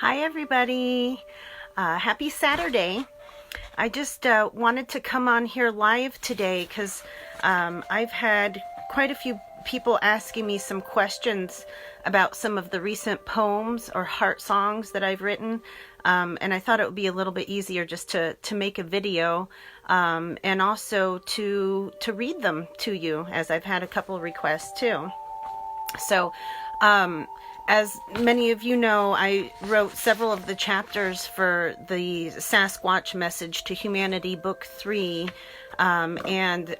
Hi, everybody. Happy Saturday. I just wanted to come on here live today because I've had quite a few people asking me some questions about some of the recent poems or heart songs that I've written. And I thought it would be a little bit easier just to make a video and also to read them to you, as I've had a couple requests too. So, as many of you know, I wrote several of the chapters for the Sasquatch Message to Humanity, Book 3, and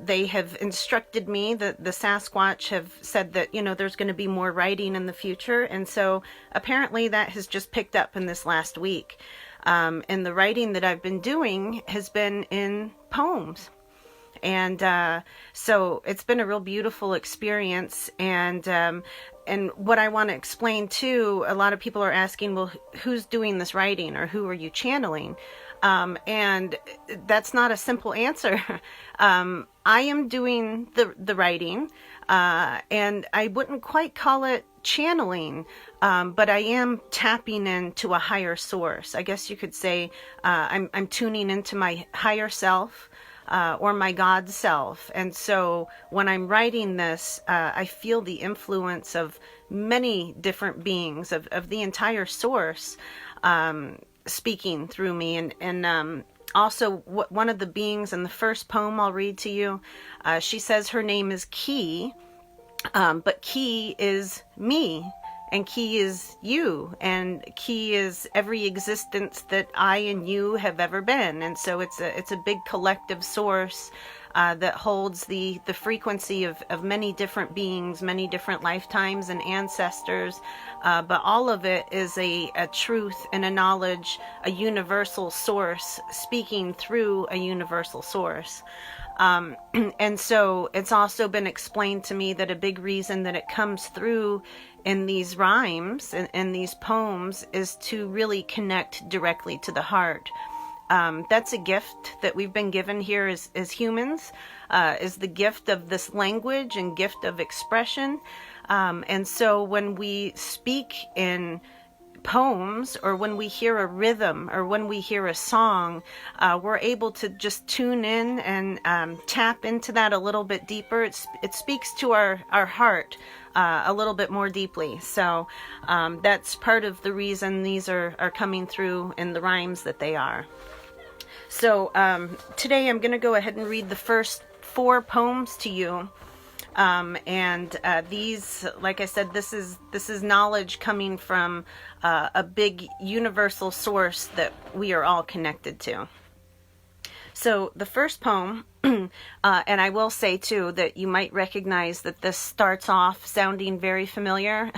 they have instructed me that the Sasquatch have said that, there's going to be more writing in the future, and so apparently that has just picked up in this last week. And the writing that I've been doing has been in poems. And so it's been a real beautiful experience. And what I want to explain too, a lot of people are asking, well, who's doing this writing, or who are you channeling? And that's not a simple answer. I am doing the writing, and I wouldn't quite call it channeling, but I am tapping into a higher source. I guess you could say I'm tuning into my higher self. Or my God self. And so when I'm writing this, I feel the influence of many different beings, of the entire source, speaking through me. And also one of the beings in the first poem I'll read to you, she says her name is Key, but Key is me. And Key is you, and Key is every existence that I and you have ever been. And so it's a big collective source that holds the frequency of many different beings, many different lifetimes and ancestors. But all of it is a truth and a knowledge, a universal source speaking through a universal source. And so it's also been explained to me that a big reason that it comes through in these rhymes and these poems is to really connect directly to the heart. That's a gift that we've been given here as humans, is the gift of this language and gift of expression. And so when we speak in poems, or when we hear a rhythm, or when we hear a song, we're able to just tune in and tap into that a little bit deeper. It speaks to our heart a little bit more deeply. So that's part of the reason these are coming through in the rhymes that they are. So today I'm going to go ahead and read the first 4 poems to you. And these, like I said, this is knowledge coming from a big universal source that we are all connected to. So the first poem, and I will say too that you might recognize that this starts off sounding very familiar.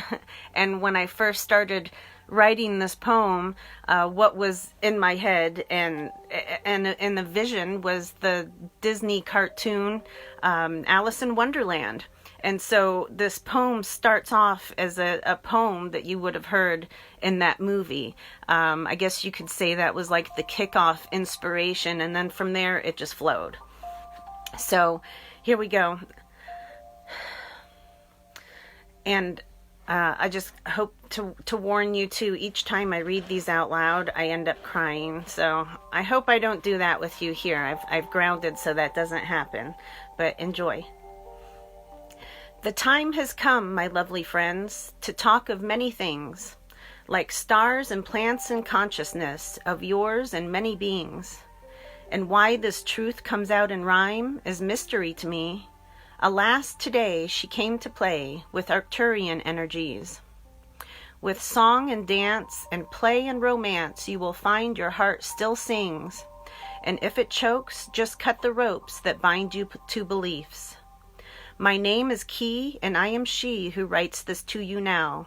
And when I first started writing this poem, what was in my head and the vision was the Disney cartoon Alice in Wonderland. And so this poem starts off as a poem that you would have heard in that movie. I guess you could say that was like the kickoff inspiration, and then from there it just flowed. So here we go. And I just hope to warn you too, each time I read these out loud, I end up crying. So I hope I don't do that with you here. I've grounded so that doesn't happen. But enjoy. The time has come, my lovely friends, to talk of many things, like stars and plants and consciousness of yours and many beings. And why this truth comes out in rhyme is mystery to me. Alas, today she came to play with Arcturian energies. With song and dance and play and romance, you will find your heart still sings. And if it chokes, just cut the ropes that bind you to beliefs. My name is Key, and I am she who writes this to you now.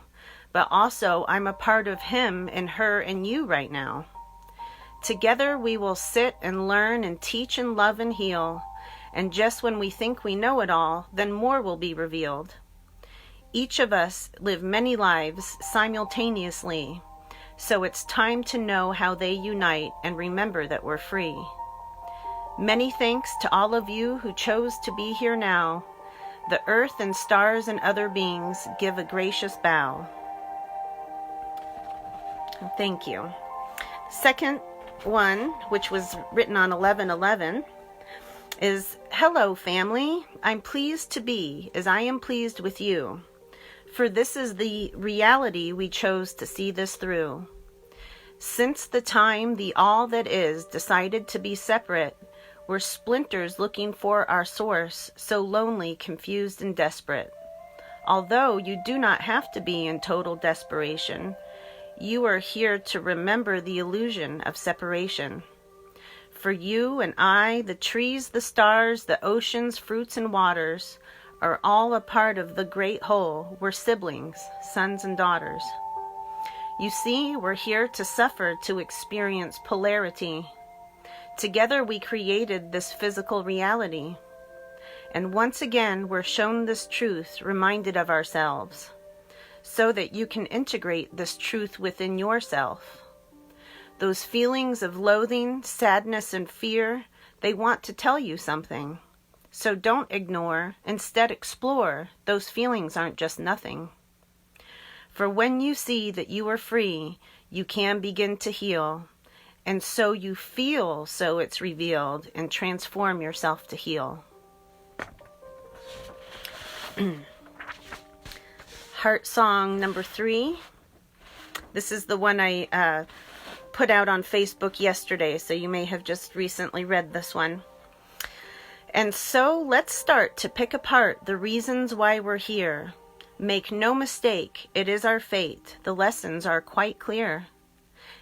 But also, I'm a part of him and her and you right now. Together we will sit and learn and teach and love and heal. And just when we think we know it all, then more will be revealed. Each of us live many lives simultaneously, so it's time to know how they unite and remember that we're free. Many thanks to all of you who chose to be here now. The earth and stars and other beings give a gracious bow. Thank you. Second one, which was written on 11/11, is, "Hello, family. I'm pleased to be as I am pleased with you. For this is the reality we chose to see this through. Since the time the all that is decided to be separate, we're splinters looking for our source, so lonely, confused, and desperate. Although you do not have to be in total desperation, you are here to remember the illusion of separation. For you and I, the trees, the stars, the oceans, fruits, and waters are all a part of the great whole. We're siblings, sons and daughters. You see, we're here to suffer, to experience polarity. Together we created this physical reality. And once again, we're shown this truth, reminded of ourselves, so that you can integrate this truth within yourself. Those feelings of loathing, sadness, and fear, they want to tell you something. So don't ignore, instead explore. Those feelings aren't just nothing. For when you see that you are free, you can begin to heal. And so you feel, so it's revealed, and transform yourself to heal." Heart song number 3. This is the one I put out on Facebook yesterday, so you may have just recently read this one. "And so let's start to pick apart the reasons why we're here. Make no mistake, it is our fate. The lessons are quite clear.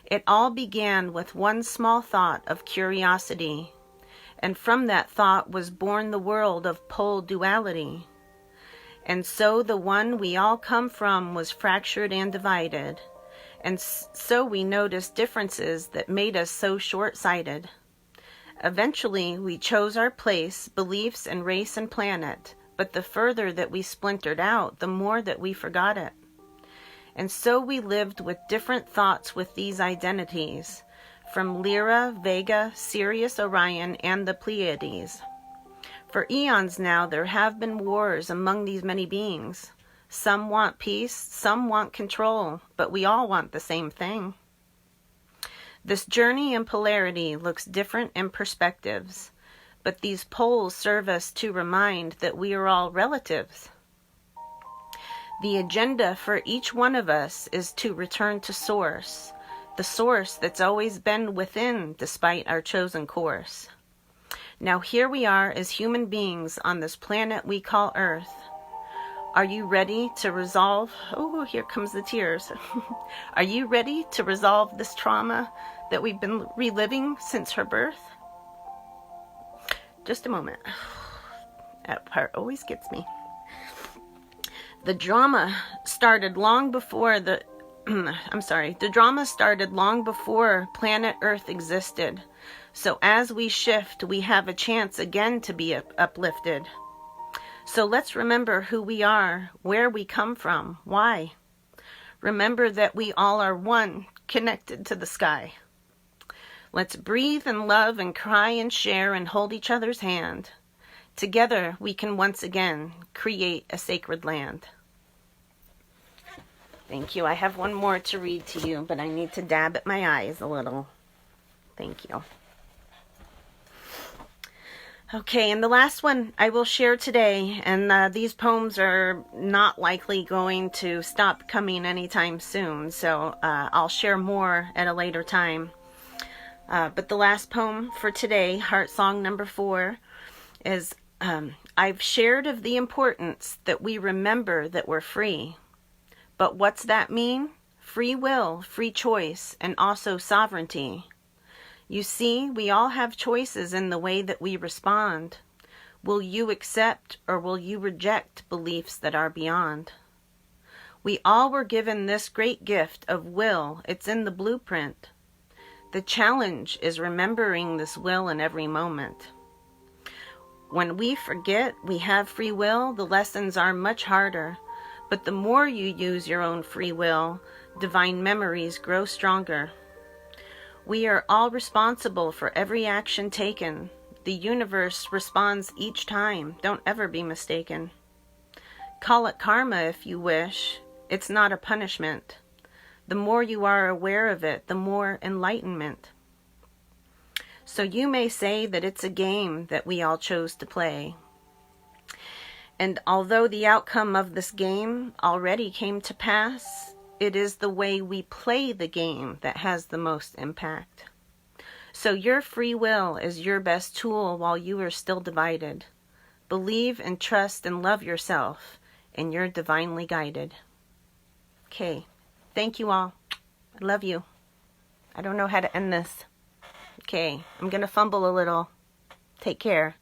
It all began with one small thought of curiosity, and from that thought was born the world of pole duality. And so the one we all come from was fractured and divided, and so we noticed differences that made us so short-sighted. Eventually, we chose our place, beliefs, and race and planet, but the further that we splintered out, the more that we forgot it. And so we lived with different thoughts with these identities, from Lyra, Vega, Sirius, Orion, and the Pleiades. For eons now, there have been wars among these many beings. Some want peace, some want control, but we all want the same thing. This journey in polarity looks different in perspectives, but these poles serve us to remind that we are all relatives. The agenda for each one of us is to return to source, the source that's always been within despite our chosen course. Now here we are as human beings on this planet we call Earth. Are you ready to resolve? Oh, here comes the tears. Are you ready to resolve this trauma that we've been reliving since her birth? Just a moment. That part always gets me. The drama started long before the drama started long before planet Earth existed. So as we shift, we have a chance again to be uplifted. So let's remember who we are, where we come from, why. Remember that we all are one, connected to the sky. Let's breathe and love and cry and share and hold each other's hand. Together we can once again create a sacred land. Thank you. I have one more to read to you, but I need to dab at my eyes a little. Thank you. Okay, and the last one I will share today, and these poems are not likely going to stop coming anytime soon, so I'll share more at a later time. But the last poem for today, Heart Song number 4, is I've shared of the importance that we remember that we're free. But what's that mean? Free will, free choice, and also sovereignty. You see, we all have choices in the way that we respond. Will you accept or will you reject beliefs that are beyond? We all were given this great gift of will. It's in the blueprint. The challenge is remembering this will in every moment. When we forget we have free will, the lessons are much harder. But the more you use your own free will, divine memories grow stronger. We are all responsible for every action taken. The universe responds each time. Don't ever be mistaken. Call it karma if you wish. It's not a punishment. The more you are aware of it, the more enlightenment. So you may say that it's a game that we all chose to play. And although the outcome of this game already came to pass, it is the way we play the game that has the most impact. So your free will is your best tool while you are still divided. Believe and trust and love yourself, and you're divinely guided. Okay, thank you all. I love you. I don't know how to end this. Okay, I'm going to fumble a little. Take care.